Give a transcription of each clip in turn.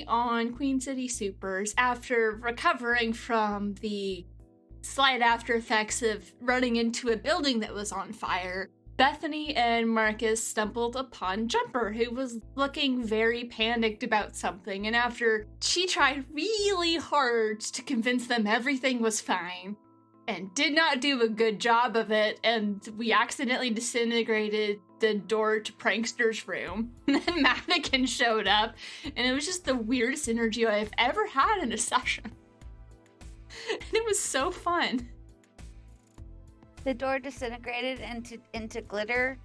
on Queen City Supers after recovering from the slight after effects of running into a building that was on fire. Bethany and Marcus stumbled upon Jumper, who was looking very panicked about something, and after she tried really hard to convince them everything was fine, and did not do a good job of it, and we accidentally disintegrated the door to Prankster's room. And then Mannequin showed up, and it was just the weirdest energy I've ever had in a session. And it was so fun. The door disintegrated into glitter.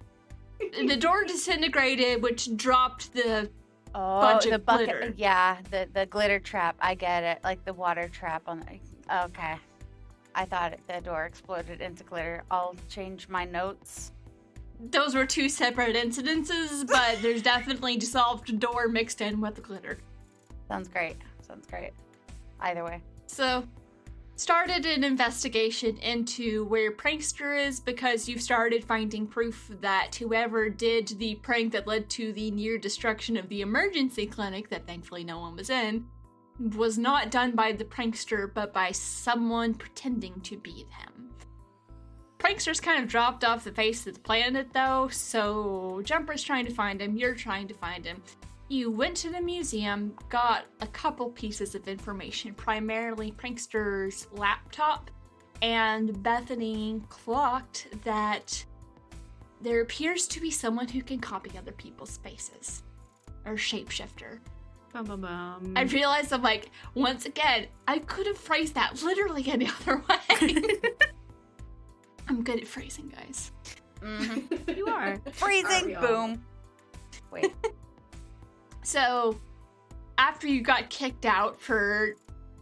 The door disintegrated, which dropped the bucket of glitter. Yeah, the glitter trap. I get it. Like the water trap on the... Okay. I thought the door exploded into glitter. I'll change my notes. Those were two separate incidences, but there's definitely dissolved door mixed in with the glitter. Sounds great. Either way. So, started an investigation into where Prankster is because you started finding proof that whoever did the prank that led to the near destruction of the emergency clinic that thankfully no one was in was not done by the prankster, but by someone pretending to be them. Prankster's kind of dropped off the face of the planet, though, so Jumper's trying to find him, you're trying to find him. You went to the museum, got a couple pieces of information, primarily Prankster's laptop, and Bethany clocked that there appears to be someone who can copy other people's faces. Or shapeshifter. I realized I'm like, once again, I could have phrased that literally any other way. I'm good at phrasing, guys. Mm-hmm. You are. Phrasing, boom. Wait. So, after you got kicked out for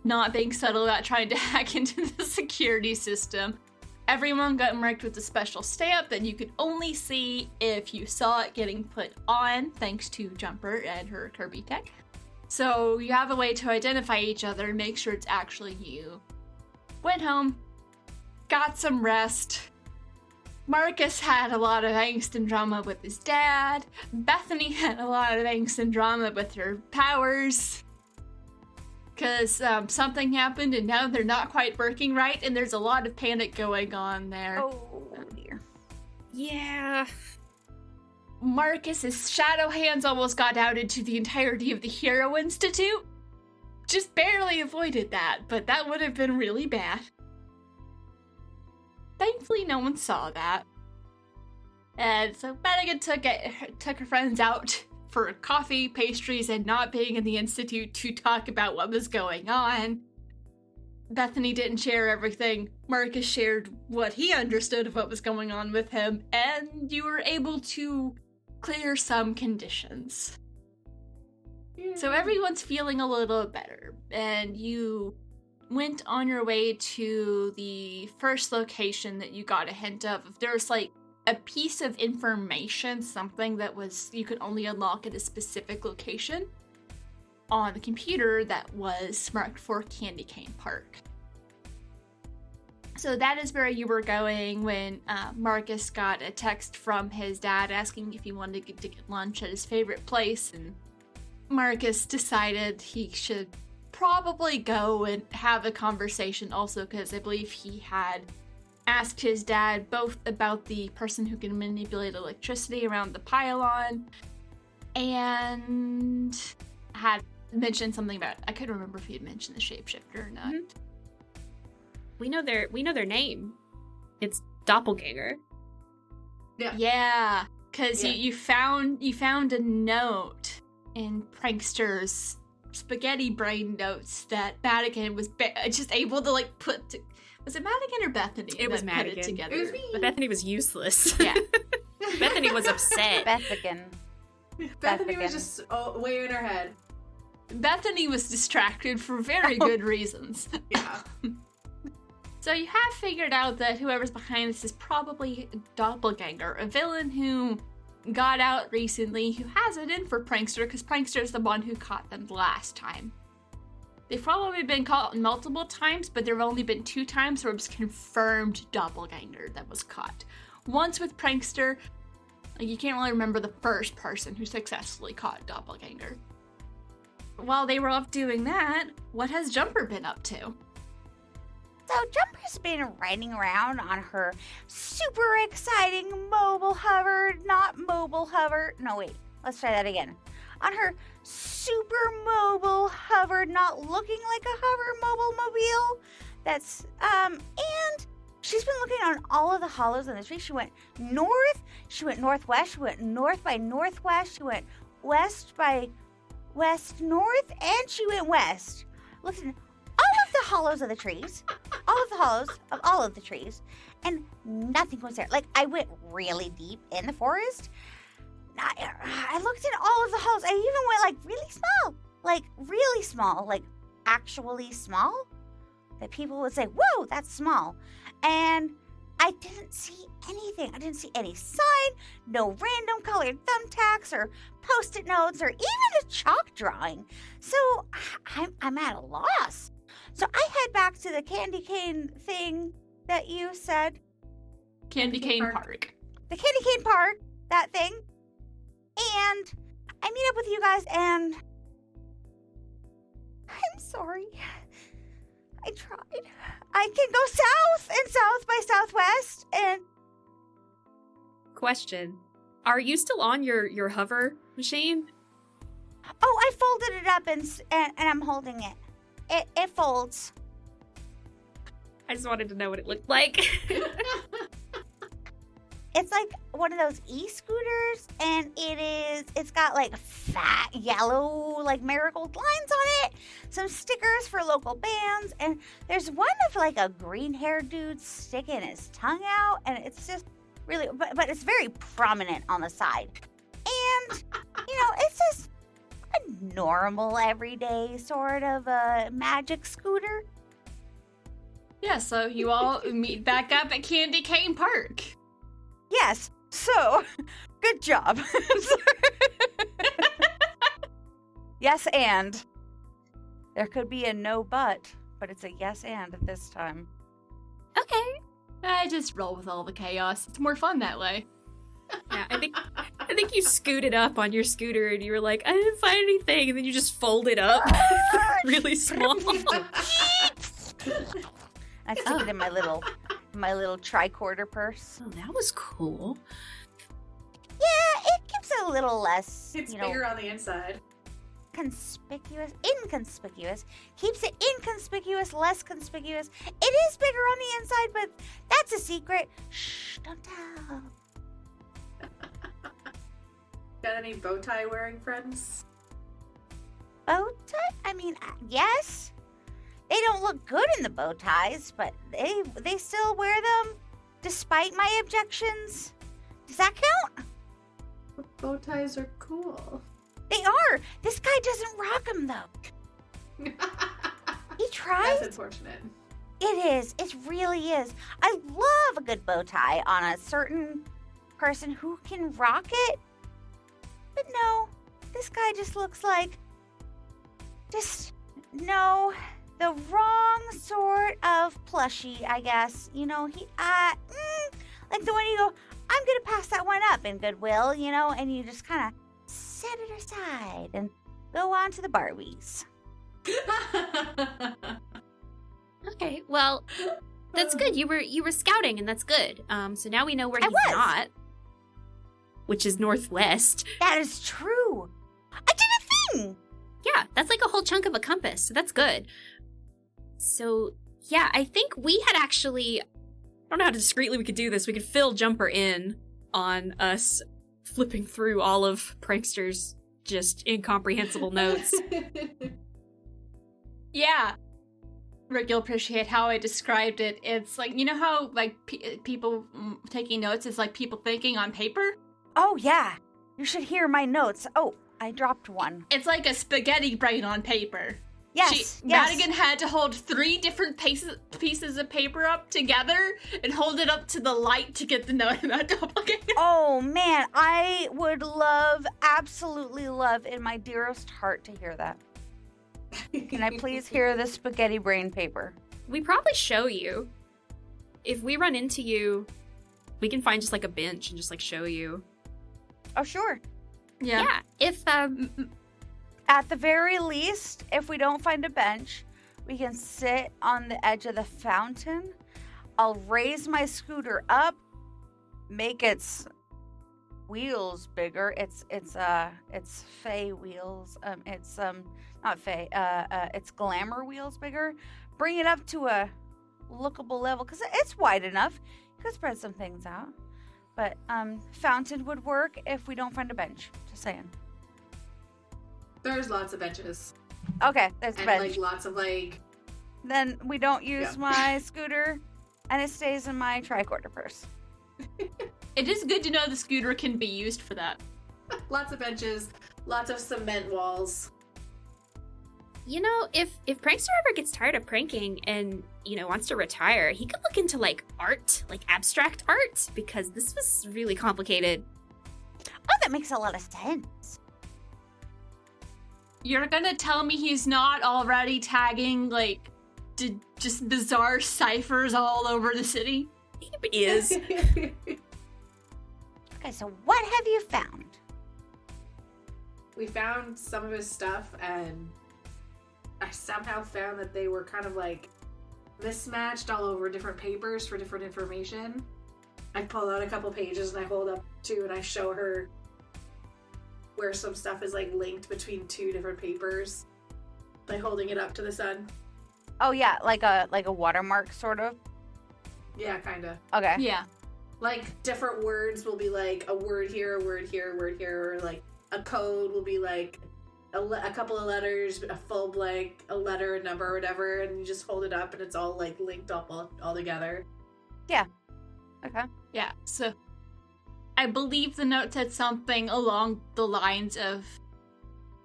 not being subtle about trying to hack into the security system, everyone got marked with a special stamp that you could only see if you saw it getting put on, thanks to Jumper and her Kirby tech. So you have a way to identify each other and make sure it's actually you. Went home, got some rest. Marcus had a lot of angst and drama with his dad. Bethany had a lot of angst and drama with her powers. Because something happened and now they're not quite working right, and there's a lot of panic going on there. Oh dear. Yeah. Marcus's shadow hands almost got outed to the entirety of the Hero Institute. Just barely avoided that, but that would have been really bad. Thankfully, no one saw that. And so Madigan took her friends out for coffee, pastries, and not being in the Institute to talk about what was going on. Bethany didn't share everything. Marcus shared what he understood of what was going on with him, and you were able to clear some conditions. Yeah. So everyone's feeling a little better, and you went on your way to the first location that you got a hint of. There's like a piece of information, something that was you could only unlock at a specific location on the computer that was marked for Candy Cane Park. So that is where you were going when Marcus got a text from his dad asking if he wanted to get lunch at his favorite place, and Marcus decided he should probably go and have a conversation also because I believe he had asked his dad both about the person who can manipulate electricity around the pylon and had mentioned something about, I couldn't remember if he had mentioned the shapeshifter or not. Mm-hmm. We know their name. It's Doppelganger. Yeah, because you found a note in Prankster's spaghetti brain notes that Madigan was just able to like put. Was it Madigan or Bethany? It was Madigan. Put it together. It was me. But Bethany was useless. Yeah, Bethany was upset. Bethany was just way in her head. Bethany was distracted for very good reasons. Yeah. So you have figured out that whoever's behind this is probably a Doppelganger, a villain who got out recently, who has it in for Prankster, because Prankster's the one who caught them the last time. They've probably been caught multiple times, but there have only been 2 times where it was confirmed Doppelganger that was caught. Once with Prankster, you can't really remember the first person who successfully caught Doppelganger. while they were off doing that, what has Jumper been up to? So Jumper's been riding around on her super exciting mobile hover, not mobile hover. No, wait, let's try that again. On her super mobile hover, not looking like a hover mobile mobile. That's, and she's been looking on all of the hollows on the tree. She went north, she went northwest, she went north by northwest, she went west by west north, and she went west. Looked in all of the hollows of the trees, all of the hollows of all of the trees, and nothing was there. Like, I went really deep in the forest. I looked in all of the hollows. I even went, like, really small, like, actually small, that people would say, whoa, that's small. And I didn't see anything. I didn't see any sign, no random colored thumbtacks or Post-it notes or even a chalk drawing. So I'm at a loss. So I head back to the candy cane thing that you said. Candy Cane Park. The Candy Cane Park, that thing. And I meet up with you guys and I'm sorry. I tried. I can go south and south by southwest and... Question. Are you still on your hover machine? Oh, I folded it up and I'm holding it. It folds. I just wanted to know what it looked like. It's like one of those e-scooters, and it's got like fat yellow like marigold lines on it, some stickers for local bands, and there's one of like a green-haired dude sticking his tongue out, and it's just really, but it's very prominent on the side. And, it's just a normal, everyday sort of a magic scooter. Yeah, so you all meet back up at Candy Cane Park. Yes, so, good job. Yes, and. There could be a no but it's a yes and at this time. Okay. I just roll with all the chaos. It's more fun that way. Yeah, I think you scooted up on your scooter and you were like, I didn't find anything, and then you just fold it up really small. I stick it in my little tricorder purse. Oh, that was cool. Yeah, it keeps it a little less, It's bigger on the inside. Inconspicuous. Keeps it inconspicuous, less conspicuous. It is bigger on the inside, but that's a secret. Shh, don't tell. Got any bow tie wearing friends? Bow tie? I mean, yes. They don't look good in the bow ties, but they still wear them despite my objections. Does that count? Bow ties are cool. They are. This guy doesn't rock them, though. He tries. That's unfortunate. It is. It really is. I love a good bow tie on a certain person who can rock it. But no, this guy just looks like... the wrong sort of plushie, I guess. Like the one you go, I'm gonna pass that one up in Goodwill, and you just kind of set it aside and go on to the Barbies. Okay, well, that's good. You were scouting, and that's good. So now we know where I he's was. not, which is northwest. That is true. I did a thing. Yeah, that's like a whole chunk of a compass, so that's good. So, yeah, I think we had actually... I don't know how discreetly we could do this. We could fill Jumper in on us flipping through all of Prankster's just incomprehensible notes. Yeah. Rick, you'll appreciate how I described it. It's like, you know how, like, people taking notes is like people thinking on paper? Oh, yeah. You should hear my notes. Oh, I dropped one. It's like a spaghetti brain on paper. Yes, yes. Madigan had to hold 3 different pieces of paper up together and hold it up to the light to get the note in that doppelganger. Oh, man. I would absolutely love in my dearest heart to hear that. Can I please hear the spaghetti brain paper? We probably show you. If we run into you, we can find just like a bench and just like show you. Oh, sure. Yeah. If At the very least, if we don't find a bench, we can sit on the edge of the fountain. I'll raise my scooter up, make its wheels bigger. It's Fey wheels. It's not Fey. It's glamour wheels bigger. Bring it up to a lookable level because it's wide enough. You could spread some things out. But fountain would work if we don't find a bench. Just saying. There's lots of benches. Okay, there's a bench. Like lots of like. Then we don't use my scooter, and it stays in my tricorder purse. It is good to know the scooter can be used for that. Lots of benches, lots of cement walls. You know, if Prankster ever gets tired of pranking and, wants to retire, he could look into, art, abstract art, because this was really complicated. Oh, that makes a lot of sense. You're gonna tell me he's not already tagging, just bizarre ciphers all over the city? He is. Okay, so what have you found? We found some of his stuff, and I somehow found that they were kind of mismatched all over different papers for different information. I pull out a couple pages and I hold up two and I show her where some stuff is linked between two different papers by holding it up to the sun. Oh yeah, like a watermark sort of. Yeah, kind of. Okay. Yeah. Different words will be a word here, a word here, a word here, or a code will be a couple of letters, a full blank, a letter, a number, or whatever, and you just hold it up and it's all linked up all together. Yeah. Okay. Yeah, so I believe the note said something along the lines of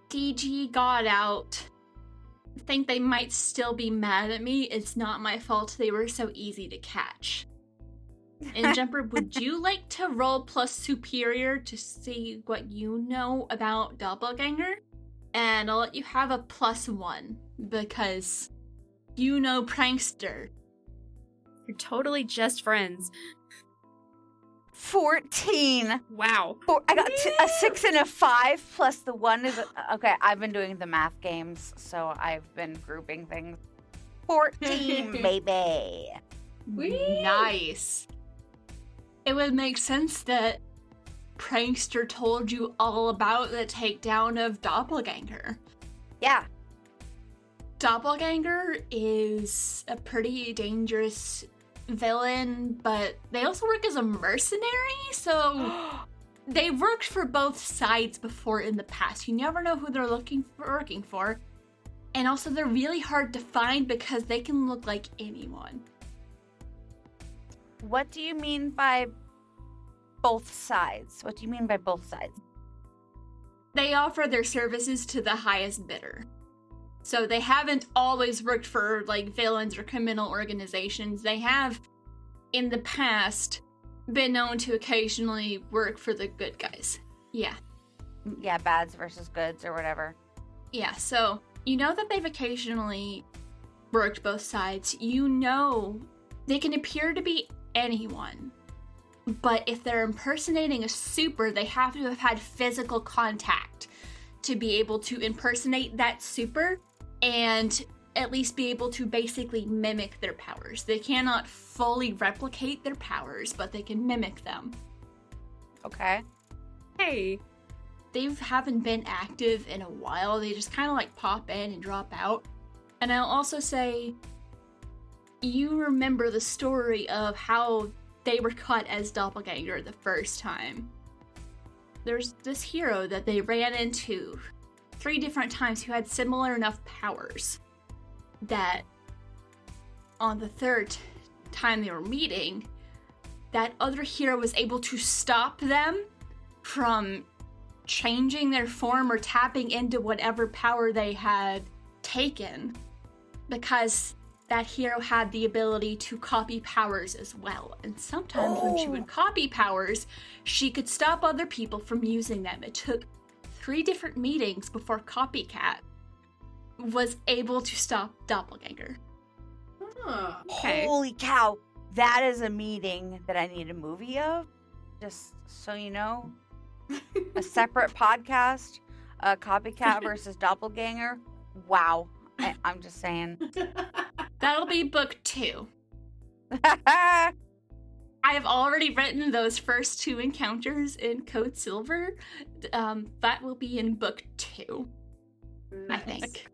DG got out. I think they might still be mad at me. It's not my fault they were so easy to catch. And Jumper, would you like to roll plus superior to see what you know about Doppelganger? And I'll let you have a +1 because you know Prankster. You're totally just friends. 14. Wow. I got a 6 and a 5 plus the 1 is okay. I've been doing the math games, so I've been grouping things. 14, baby. Whee! Nice. It would make sense that Prankster told you all about the takedown of Doppelganger. Yeah. Doppelganger is a pretty dangerous villain, but they also work as a mercenary, so they worked for both sides before in the past. You never know who they're working for. And also they're really hard to find because they can look like anyone. What do you mean by both sides? What do you mean by both sides? They offer their services to the highest bidder. So they haven't always worked for villains or criminal organizations. They have, in the past, been known to occasionally work for the good guys. Yeah. Yeah, bads versus goods or whatever. Yeah, so you know that they've occasionally worked both sides. You know they can appear to be anyone. But if they're impersonating a super, they have to have had physical contact to be able to impersonate that super and at least be able to basically mimic their powers. They cannot fully replicate their powers, but they can mimic them. Okay. Hey. They haven't been active in a while. They just kind of pop in and drop out. And I'll also say, you remember the story of how they were caught as Doppelganger the first time. There's this hero that they ran into 3 different times who had similar enough powers that on the 3rd time they were meeting, that other hero was able to stop them from changing their form or tapping into whatever power they had taken, because that hero had the ability to copy powers as well. And sometimes when she would copy powers, she could stop other people from using them. It took 3 different meetings before Copycat was able to stop Doppelganger. Huh. Okay. Holy cow. That is a meeting that I need a movie of. Just so you know. A separate podcast Copycat versus Doppelganger. Wow. I'm just saying. That'll be book 2. I have already written those first 2 encounters in Code Silver. That will be in book 2, I think.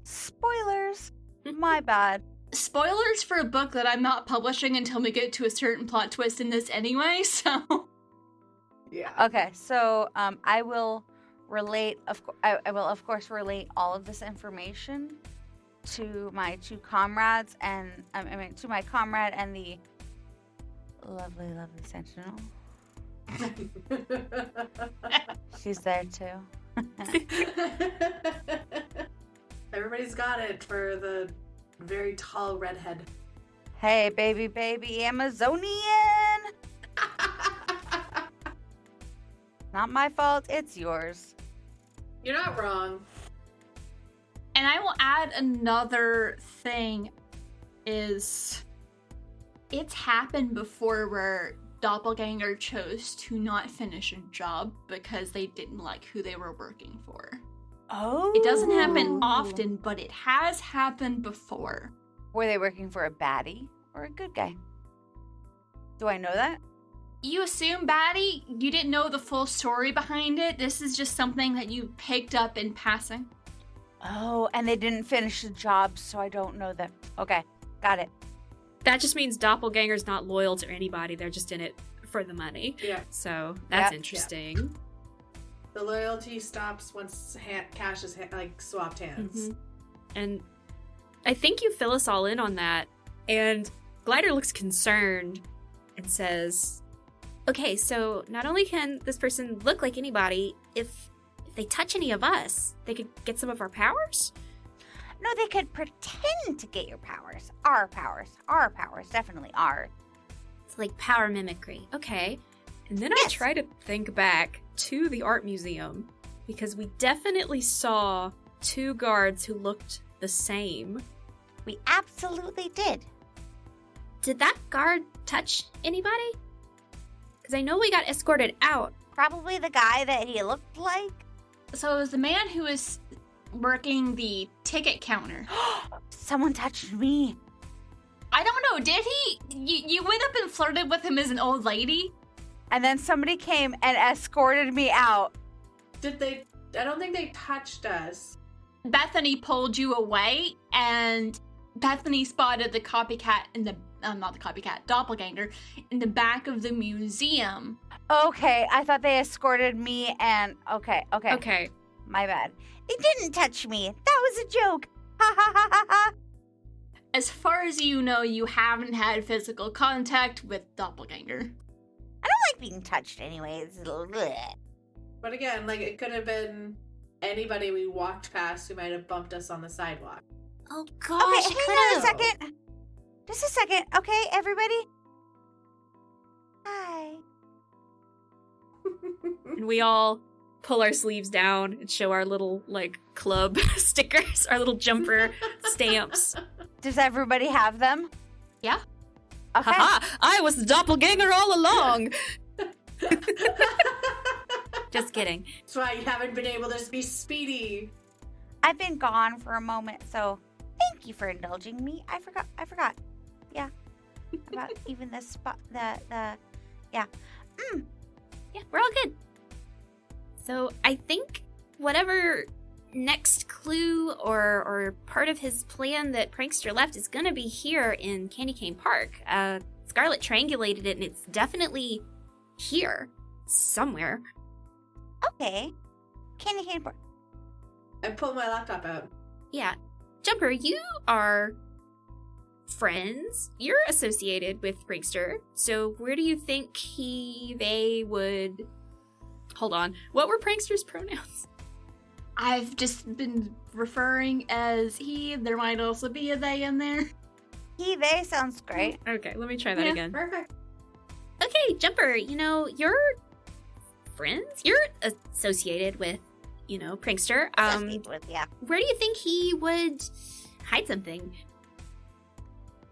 Spoilers. My bad. Spoilers for a book that I'm not publishing until we get to a certain plot twist in this anyway, so... Yeah. Okay, so I will relate, I will of course relate all of this information to my 2 comrades and, to my comrade and the lovely Sentinel. She's there too. Everybody's got it for the very tall redhead. Hey, baby, Amazonian! Not my fault, it's yours. You're not wrong. And I will add another thing is it's happened before where Doppelganger chose to not finish a job because they didn't like who they were working for. Oh. It doesn't happen often, but it has happened before. Were they working for a baddie or a good guy? Do I know that? You assume baddie? You didn't know the full story behind it? This is just something that you picked up in passing? Oh, and they didn't finish the job, so I don't know them. Okay, got it. That just means Doppelganger's not loyal to anybody. They're just in it for the money. Yeah. So that's Yep. interesting. Yeah. The loyalty stops once cash is swapped hands. Mm-hmm. And I think you fill us all in on that. And Glider looks concerned and says, okay, so not only can this person look like anybody, if they touch any of us, they could get some of our powers? No, they could pretend to get your powers. Our powers, definitely ours. It's like power mimicry. Okay. And then Yes. I try to think back to the art museum because we definitely saw 2 guards who looked the same. We absolutely did. Did that guard touch anybody? Because I know we got escorted out. Probably the guy that he looked like. So it was the man who was working the ticket counter. Someone touched me. I don't know, did he? You went up and flirted with him as an old lady? And then somebody came and escorted me out. Did they? I don't think they touched us. Bethany pulled you away, and Bethany spotted the copycat in the, not the copycat, doppelganger, in the back of the museum. Okay, I thought they escorted me and... Okay. Okay. My bad. They didn't touch me. That was a joke. Ha ha ha ha ha. As far as you know, you haven't had physical contact with doppelganger. I don't like being touched anyways. Blech. But again, like, it could have been anybody we walked past who might have bumped us on the sidewalk. Oh Okay, gosh, hang on a second. Just a second, okay, everybody? Hi. And we all pull our sleeves down and show our little, like, club stickers, our little jumper stamps. Does everybody have them? Yeah. Okay. Haha! I was the doppelganger all along! Just kidding. That's why you haven't been able to be speedy. I've been gone for a moment, so thank you for indulging me. I forgot. Yeah. About even the spot, yeah. Yeah, we're all good. So I think whatever next clue or part of his plan that Prankster left is gonna be here in Candy Cane Park. Scarlet triangulated it and it's definitely here somewhere. Okay. Candy cane bar. I pulled my laptop out. Yeah. Jumper, you are friends. You're associated with Prankster. So where do you think they would... Hold on. What were Prankster's pronouns? I've just been referring as he. There might also be a they in there. He, they sounds great. Okay, let me try that Yeah. again. Perfect. Okay, Jumper, you're friends? You're associated with, Prankster. Associated with, yeah. Where do you think he would hide something?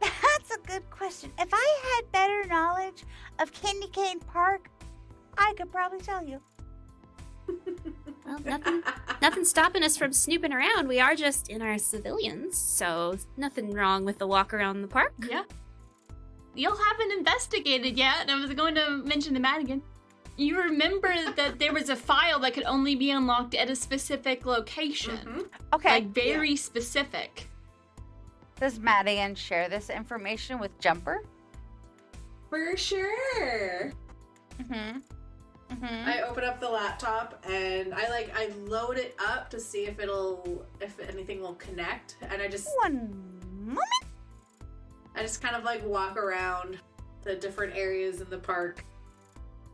That's a good question. If I had better knowledge of Candy Cane Park, I could probably tell you. Well, nothing stopping us from snooping around. We are just in our civilians, so nothing wrong with the walk around the park. Yeah. Y'all haven't investigated yet, and I was going to mention to Madigan. You remember that there was a file that could only be unlocked at a specific location. Mm-hmm. Okay. Like, very specific. Does Madigan share this information with Jumper? For sure. Mm-hmm. Mm-hmm. I open up the laptop and I load it up to see if anything will connect, and I just kind of like walk around the different areas in the park.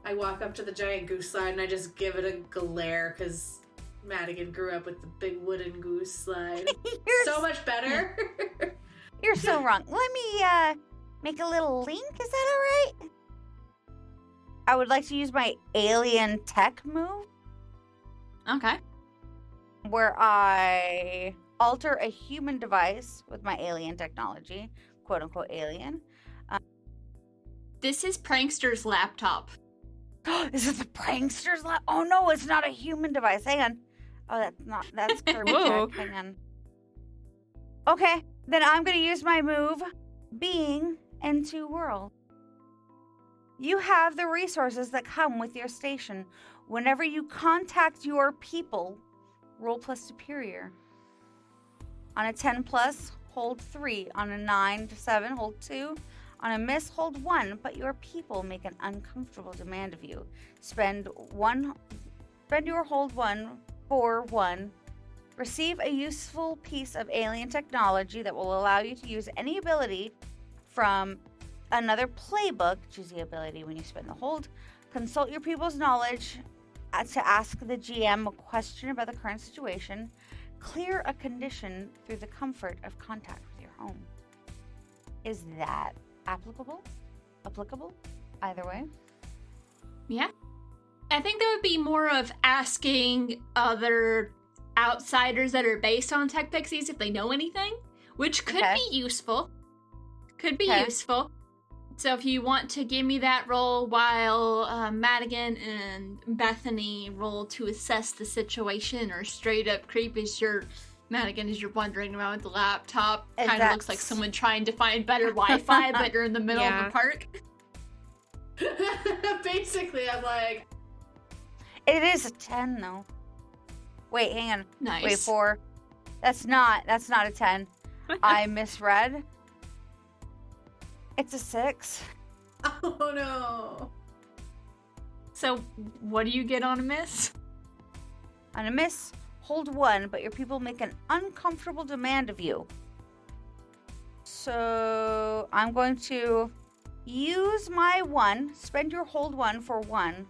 I walk up to the giant goose slide and I just give it a glare because Madigan grew up with the big wooden goose slide. So much better. You're so wrong. Let me make a little link. Is that all right? I would like to use my alien tech move Okay. where I alter a human device with my alien technology, quote unquote alien. This is Prankster's laptop. Is it the prankster's lab? Oh no, it's not a human device. Hang on. Oh, that's Kirby Whoa. Jack. Hang on. Okay, then I'm gonna use my move, being into world. You have the resources that come with your station. Whenever you contact your people, roll plus superior. On a 10 plus, hold 3. On a 9 to 7, hold 2. On a miss, hold 1, but your people make an uncomfortable demand of you. Spend your hold 1 for 1. Receive a useful piece of alien technology that will allow you to use any ability from another playbook. Choose the ability when you spend the hold. Consult your people's knowledge to ask the GM a question about the current situation. Clear a condition through the comfort of contact with your home. Is that applicable? Either way. Yeah. I think that would be more of asking other outsiders that are based on Tech Pixies if they know anything, which could Okay. be useful. Could be Okay. useful. So if you want to give me that roll while Madigan and Bethany roll to assess the situation, or straight up creep as Madigan, as you're wandering around with the laptop, And kind of looks like that's- someone trying to find better Wi-Fi, but you're in the middle of Yeah. the park. Basically, I'm like, It is a 10 though. Wait, hang on. Nice. Wait, 4. That's not a 10. I misread. It's a 6. oh no. So what do you get on a miss? On a miss, hold 1, but your people make an uncomfortable demand of you. So I'm going to use my 1, spend your hold 1 for 1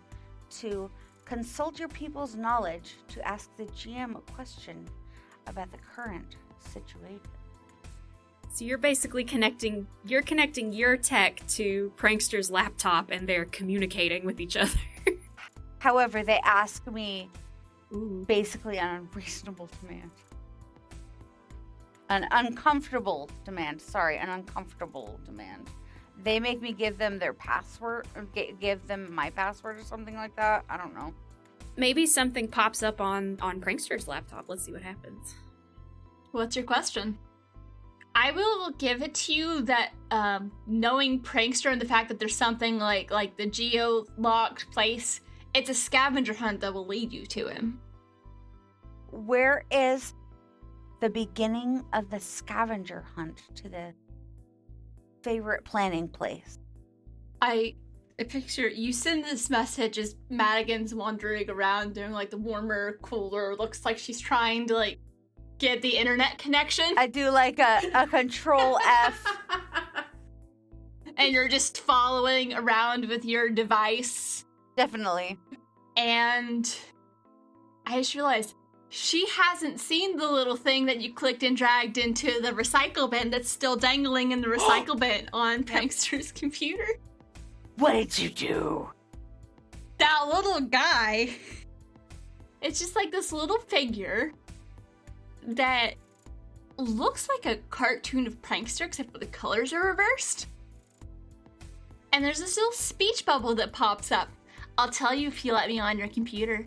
to consult your people's knowledge to ask the GM a question about the current situation. So you're basically connecting your tech to Prankster's laptop, and they're communicating with each other. However, they ask me Ooh. basically an unreasonable demand. An uncomfortable demand. Sorry, an uncomfortable demand. They make me give them their password, or give them my password or something like that. I don't know. Maybe something pops up on Prankster's laptop. Let's see what happens. What's your question? I will give it to you that knowing Prankster and the fact that there's something like the geo-locked place, it's a scavenger hunt that will lead you to him. Where is the beginning of the scavenger hunt to the favorite planning place? I picture you send this message as Madigan's wandering around doing like the warmer, cooler, looks like she's trying to like get the internet connection. I do like a control F. And you're just following around with your device. Definitely. And I just realized she hasn't seen the little thing that you clicked and dragged into the recycle bin that's still dangling in the recycle bin on Prankster's computer. What did you do? That little guy. It's just like this little figure that looks like a cartoon of Prankster, except for the colors are reversed. And there's this little speech bubble that pops up. I'll tell you if you let me on your computer.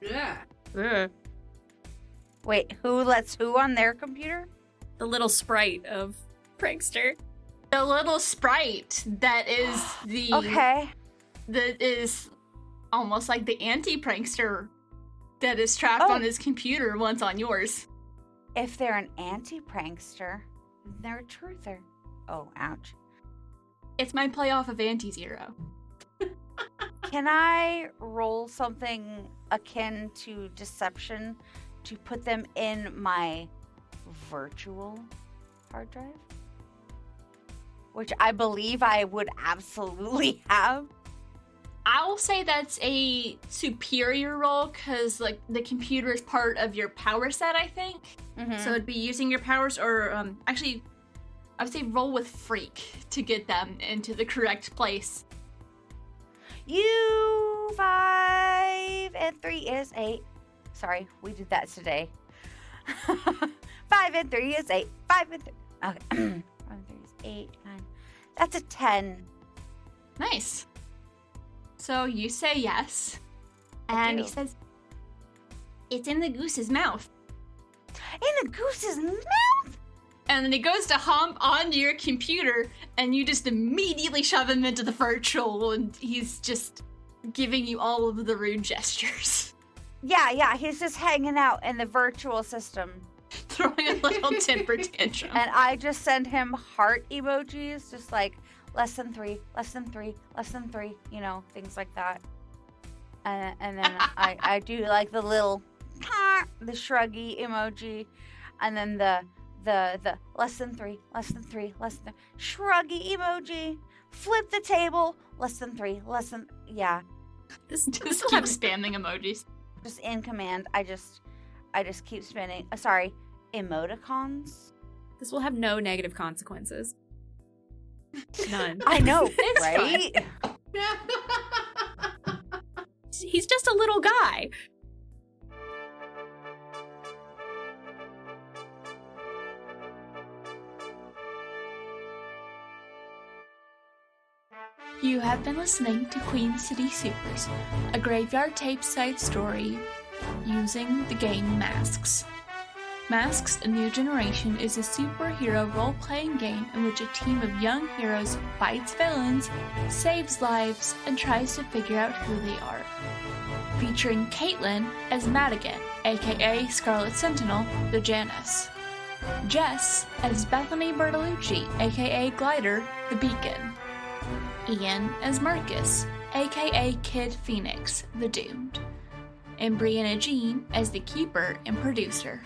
Yeah. Wait, who lets who on their computer? The little sprite of Prankster. The little sprite that is Okay. that is almost like the anti-prankster that is trapped Oh. on his computer once on yours. If they're an anti-prankster, they're a truther. Oh, ouch. It's my playoff of anti-zero. Can I roll something akin to deception to put them in my virtual hard drive? Which I believe I would absolutely have. I will say that's a superior role because, like, the computer is part of your power set, I think. Mhm. So it'd be using your powers, or actually, I would say roll with freak to get them into the correct place. You 5 and 3 is 8. Sorry, we did that today. 5 and 3 is 8. 5 and 3. Okay. 5 and 3 is 8, 9. That's a 10. Nice. So you say yes, I and do. he says, "It's in the goose's mouth." In the goose's mouth? And then he goes to hump onto your computer, and you just immediately shove him into the virtual, and he's just giving you all of the rude gestures. Yeah, he's just hanging out in the virtual system. Throwing a little temper tantrum. And I just send him heart emojis, just like less than 3, less than 3, less than 3, you know, things like that. And then I do like the little, the shruggy emoji, and then the less than 3, less than 3, less than, shruggy emoji, flip the table, less than 3, less than, yeah. This Just will keep have spamming emojis. Just in command, I just keep spinning, emoticons. this will have no negative consequences. None. I know, It's right? He's just a little guy. You have been listening to Queen City Supers, a graveyard tape side story using the game Masks. Masks: A New Generation is a superhero role-playing game in which a team of young heroes fights villains, saves lives, and tries to figure out who they are. Featuring Caitlin as Madigan, aka Scarlet Sentinel, the Janus. Jess as Bethany Bertolucci, aka Glider, the Beacon. Ian as Marcus, aka Kid Phoenix, the Doomed. And Brianna Jean as the Keeper and Producer.